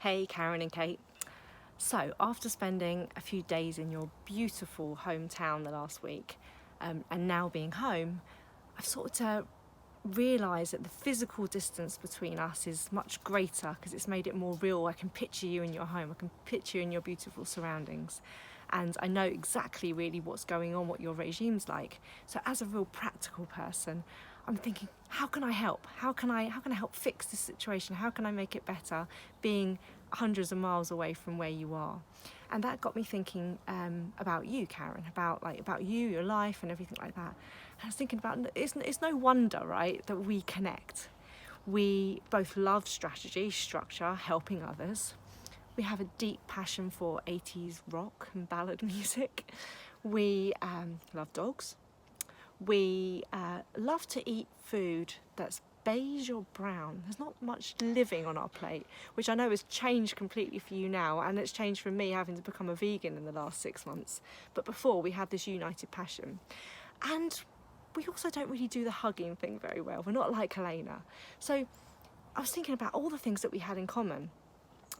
Hey Karen and Kate. So after spending a few days in your beautiful hometown the last week and now being home, I've sort of realised that the physical distance between us is much greater because it's made it more real. I can picture you in your home, I can picture you in your beautiful surroundings, and I know exactly really what's going on, what your regime's like. So as a real practical person, I'm thinking, how can I help? How can I help fix this situation? How can I make it better being hundreds of miles away from where you are? And that got me thinking about you, Karen, about you, your life and everything like that. And I was thinking about, it's no wonder, right, that we connect. We both love strategy, structure, helping others. We have a deep passion for 80s rock and ballad music. We love dogs. We love to eat food that's beige or brown. There's not much living on our plate, which I know has changed completely for you now, and it's changed for me having to become a vegan in the last 6 months. But before, we had this united passion. And we also don't really do the hugging thing very well. We're not like Helena. So I was thinking about all the things that we had in common.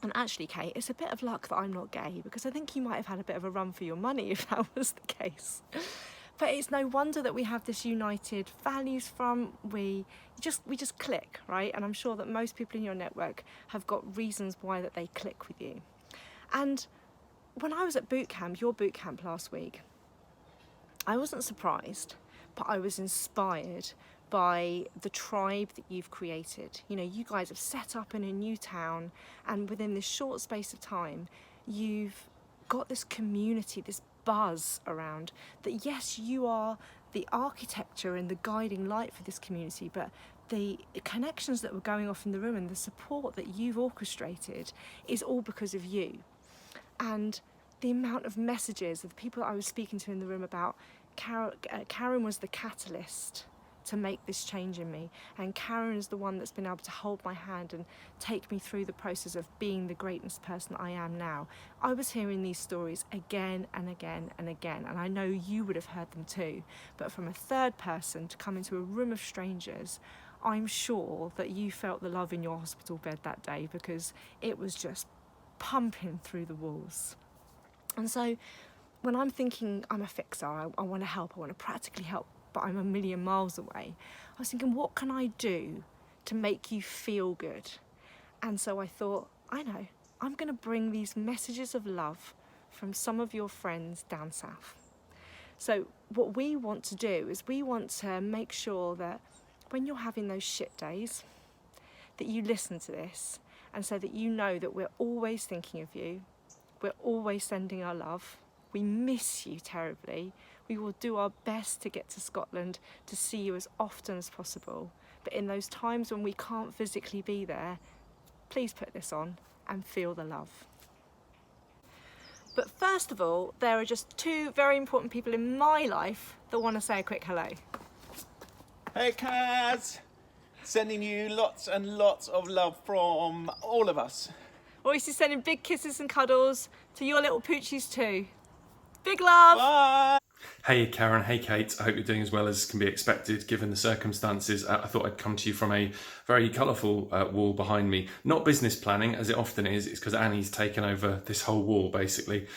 And actually, Kate, it's a bit of luck that I'm not gay, because I think you might have had a bit of a run for your money if that was the case. But it's no wonder that we have this united values front. We just click, right? And I'm sure that most people in your network have got reasons why that they click with you. And when I was at boot camp, your boot camp last week, I wasn't surprised, but I was inspired by the tribe that you've created. You know, you guys have set up in a new town, and within this short space of time, you've got this community, this buzz around that. Yes, you are the architecture and the guiding light for this community, but the connections that were going off in the room and the support that you've orchestrated is all because of you. And the amount of messages of the people that I was speaking to in the room about Karen was the catalyst to make this change in me, and Karen is the one that's been able to hold my hand and take me through the process of being the greatness person I am now. I was hearing these stories again and again and again, and I know you would have heard them too, but from a third person to come into a room of strangers, I'm sure that you felt the love in your hospital bed that day, because it was just pumping through the walls. And so when I'm thinking I'm a fixer, I want to help, I want to practically help, but I'm a million miles away, I was thinking, what can I do to make you feel good? And so I thought, I know, I'm going to bring these messages of love from some of your friends down south. So what we want to do is we want to make sure that when you're having those shit days, that you listen to this, and so that you know that we're always thinking of you, we're always sending our love. We miss you terribly. We will do our best to get to Scotland to see you as often as possible. But in those times when we can't physically be there, please put this on and feel the love. But first of all, there are just two very important people in my life that want to say a quick hello. Hey Kaz! Sending you lots and lots of love from all of us. Royce is sending big kisses and cuddles to your little poochies too. Big love! Bye! Hey Karen, hey Kate, I hope you're doing as well as can be expected given the circumstances. I thought I'd come to you from a very colourful wall behind me. Not business planning, as it often is, it's because Annie's taken over this whole wall basically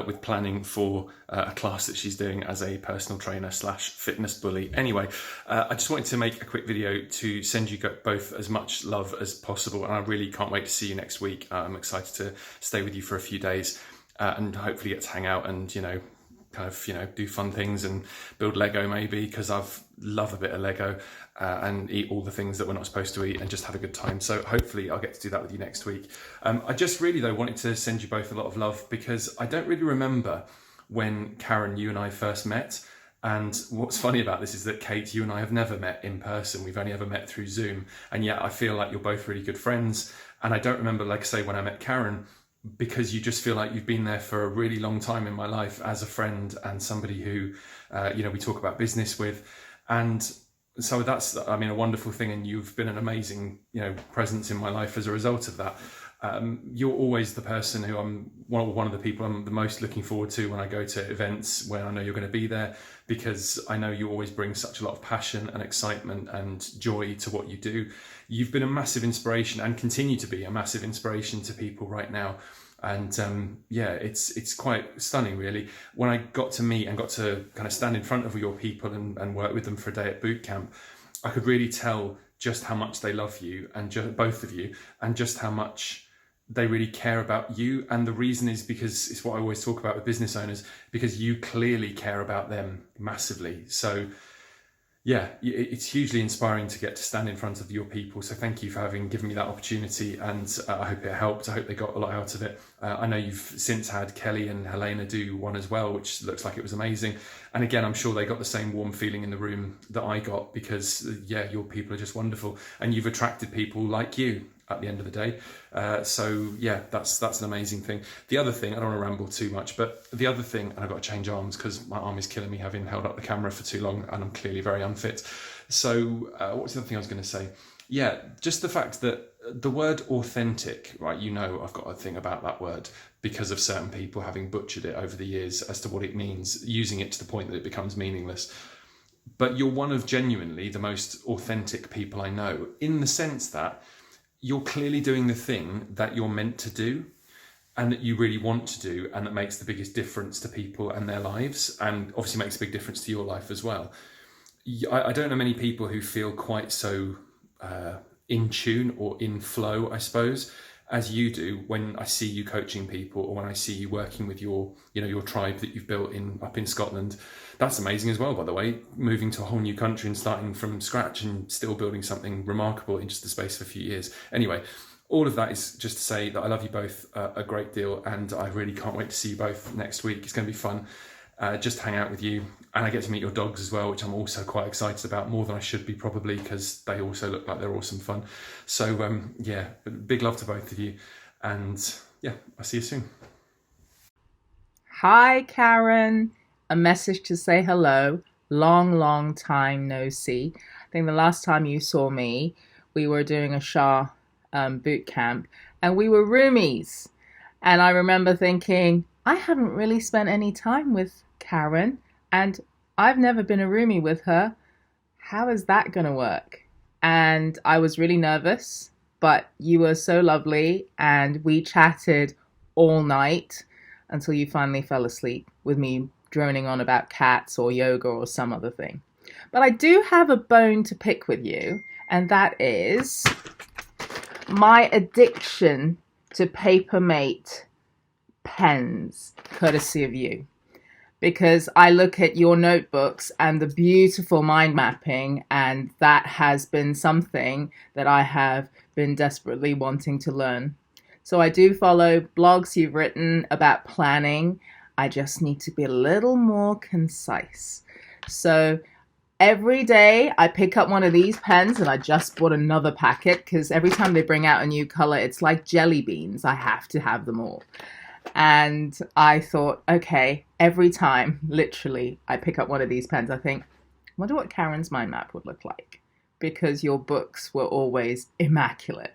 with planning for a class that she's doing as a personal trainer / fitness bully. Anyway, I just wanted to make a quick video to send you both as much love as possible, and I really can't wait to see you next week. I'm excited to stay with you for a few days and hopefully get to hang out and, do fun things and build Lego maybe, because I've love a bit of Lego and eat all the things that we're not supposed to eat and just have a good time. So hopefully I'll get to do that with you next week. I just really though wanted to send you both a lot of love, because I don't really remember when Karen, you and I first met. And what's funny about this is that Kate, you and I have never met in person. We've only ever met through Zoom. And yet I feel like you're both really good friends. And I don't remember, like I say, when I met Karen, because you just feel like you've been there for a really long time in my life as a friend and somebody who, we talk about business with. And so that's, a wonderful thing. And you've been an amazing, presence in my life as a result of that. You're always the person who I'm one of the people I'm the most looking forward to when I go to events when I know you're going to be there, because I know you always bring such a lot of passion and excitement and joy to what you do. You've been a massive inspiration and continue to be a massive inspiration to people right now. And it's quite stunning, really. When I got to meet and got to kind of stand in front of your people and work with them for a day at boot camp, I could really tell just how much they love you, and both of you, and just how much they really care about you. And the reason is because it's what I always talk about with business owners, because you clearly care about them massively. So yeah, it's hugely inspiring to get to stand in front of your people. So thank you for given me that opportunity, and I hope it helped. I hope they got a lot out of it. I know you've since had Kelly and Helena do one as well, which looks like it was amazing. And again, I'm sure they got the same warm feeling in the room that I got, because your people are just wonderful, and you've attracted people like you at the end of the day. So yeah, that's an amazing thing. The other thing, I don't want to ramble too much, but the other thing, and I've got to change arms because my arm is killing me having held up the camera for too long and I'm clearly very unfit. So what's the other thing I was going to say? Yeah, just the fact that the word authentic, right? I've got a thing about that word because of certain people having butchered it over the years as to what it means, using it to the point that it becomes meaningless. But you're one of genuinely the most authentic people I know, in the sense that you're clearly doing the thing that you're meant to do and that you really want to do, and that makes the biggest difference to people and their lives, and obviously makes a big difference to your life as well. I don't know many people who feel quite so in tune or in flow, I suppose, as you do when I see you coaching people, or when I see you working with your tribe that you've built up in Scotland. That's amazing as well, by the way, moving to a whole new country and starting from scratch and still building something remarkable in just the space of a few years. Anyway, all of that is just to say that I love you both a great deal, and I really can't wait to see you both next week. It's going to be fun. Just hang out with you, and I get to meet your dogs as well, which I'm also quite excited about, more than I should be probably, because they also look like they're awesome fun. So big love to both of you, and yeah, I'll see you soon. Hi, Karen. A message to say hello. Long time no see. I think the last time you saw me, we were doing a Shah boot camp, and we were roomies. And I remember thinking, I haven't really spent any time with Karen, and I've never been a roomie with her. How is that going to work? And I was really nervous, but you were so lovely, and we chatted all night until you finally fell asleep with me droning on about cats or yoga or some other thing. But I do have a bone to pick with you, and that is my addiction to Papermate pens, courtesy of you. Because I look at your notebooks and the beautiful mind mapping, and that has been something that I have been desperately wanting to learn. So I do follow blogs you've written about planning. I just need to be a little more concise. So every day I pick up one of these pens, and I just bought another packet because every time they bring out a new color, it's like jelly beans. I have to have them all. And I thought, okay, every time, literally, I pick up one of these pens, I think, I wonder what Karen's mind map would look like, because your books were always immaculate.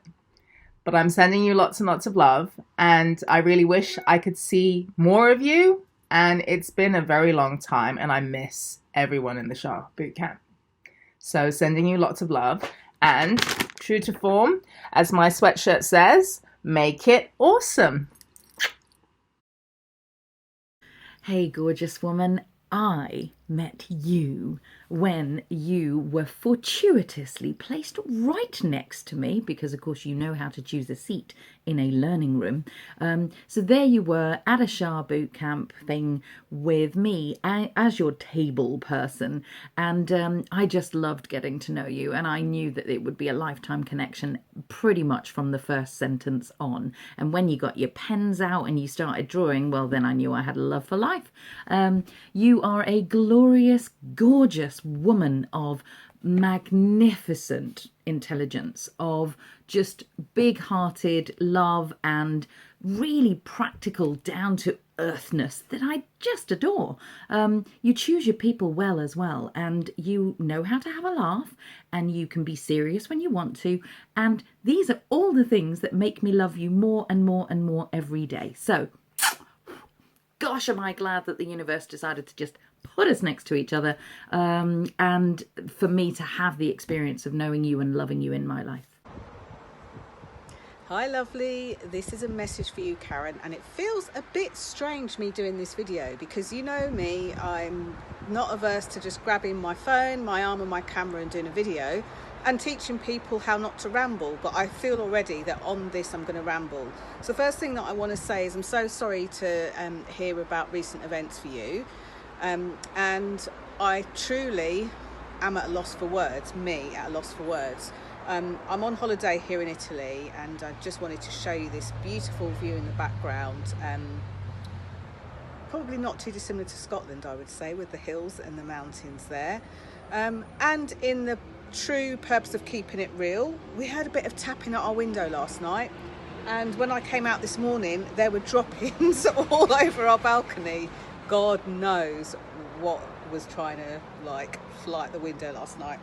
But I'm sending you lots and lots of love, and I really wish I could see more of you. And it's been a very long time, and I miss everyone in the Shah boot camp. So sending you lots of love, and true to form, as my sweatshirt says, make it awesome. Hey, gorgeous woman, I met you when you were fortuitously placed right next to me, because of course you know how to choose a seat in a learning room. So there you were at a Shah boot camp thing with me as your table person, and I just loved getting to know you, and I knew that it would be a lifetime connection pretty much from the first sentence on. And when you got your pens out and you started drawing, well, then I knew I had a love for life. You are a glorious, gorgeous woman of magnificent intelligence, of just big-hearted love, and really practical, down to earthness that I just adore. You choose your people well as well, and you know how to have a laugh, and you can be serious when you want to, and these are all the things that make me love you more and more and more every day. So, gosh, am I glad that the universe decided to just put us next to each other, and for me to have the experience of knowing you and loving you in my life. Hi lovely, this is a message for you, Karen, and it feels a bit strange me doing this video because you know me, I'm not averse to just grabbing my phone, my arm and my camera and doing a video and teaching people how not to ramble, but I feel already that on this I'm going to ramble. So first thing that I want to say is I'm so sorry to hear about recent events for you, and I truly am at a loss for words, at a loss for words. I'm on holiday here in Italy, and I just wanted to show you this beautiful view in the background. Probably not too dissimilar to Scotland, I would say, with the hills and the mountains there. And in the true purpose of keeping it real, we heard a bit of tapping at our window last night, and when I came out this morning there were drop-ins all over our balcony. God knows what was trying to fly at the window last night.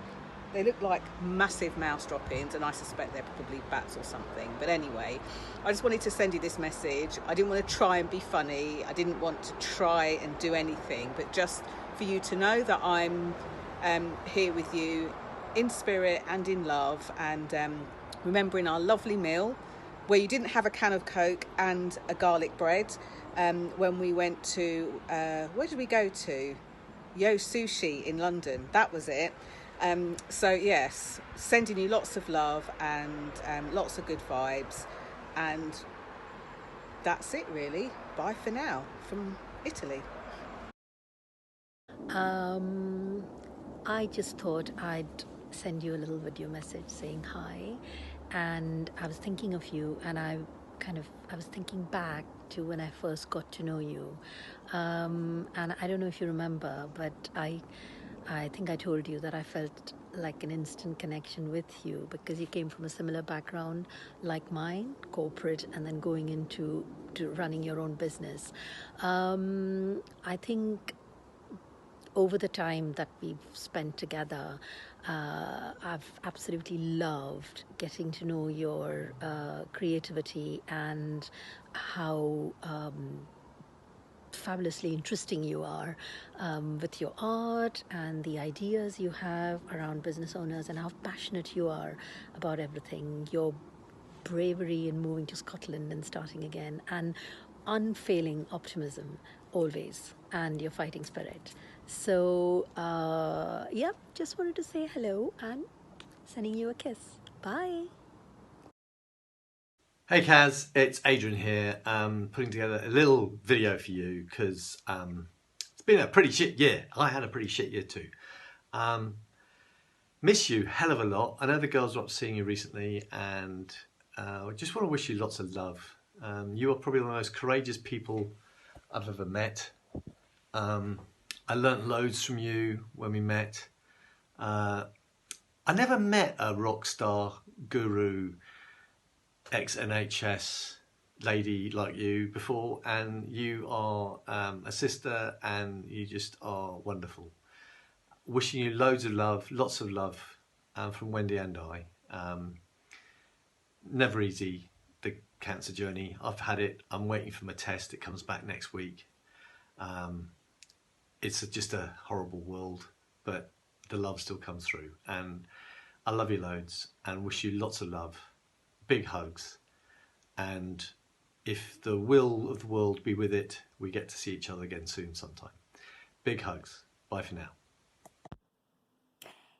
They look like massive mouse drop-ins, and I suspect they're probably bats or something. But anyway, I just wanted to send you this message. I didn't want to try and be funny. I didn't want to try and do anything, but just for you to know that I'm here with you in spirit and in love, and remembering our lovely meal where you didn't have a can of Coke and a garlic bread when we went to, where did we go to? Yo Sushi in London. That was it. So yes, sending you lots of love and lots of good vibes, and that's it really. Bye for now from Italy. I just thought I'd send you a little video message saying hi, and I was thinking of you, and I was thinking back to when I first got to know you, and I don't know if you remember, but I think I told you that I felt like an instant connection with you because you came from a similar background like mine, corporate, and then going into running your own business. I think over the time that we've spent together, I've absolutely loved getting to know your creativity and how fabulously interesting you are with your art and the ideas you have around business owners, and how passionate you are about everything, your bravery in moving to Scotland and starting again, and unfailing optimism always, and your fighting spirit. So just wanted to say hello and sending you a kiss. Bye. Hey Kaz, it's Adrian here, putting together a little video for you because it's been a pretty shit year. I had a pretty shit year too. Miss you hell of a lot. I know the girls were up seeing you recently, and I just want to wish you lots of love. You are probably one of the most courageous people I've ever met. I learnt loads from you when we met. I never met a rock star guru ex-NHS lady like you before, and you are a sister, and you just are wonderful. Wishing you loads of love, lots of love from Wendy and I. Never easy, the cancer journey. I've had it. I'm waiting for my test. It comes back next week. It's just a horrible world, but the love still comes through, and I love you loads and wish you lots of love. Big hugs, and if the will of the world be with it, we get to see each other again soon sometime. Big hugs. Bye for now.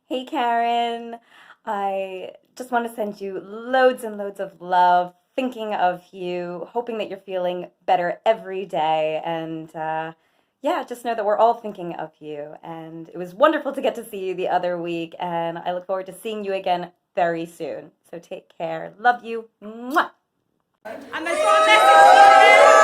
Hey Karen, I just want to send you loads and loads of love, thinking of you, hoping that you're feeling better every day, and just know that we're all thinking of you, and it was wonderful to get to see you the other week, and I look forward to seeing you again very soon. So take care. Love you. Mwah. And they've got a message for you.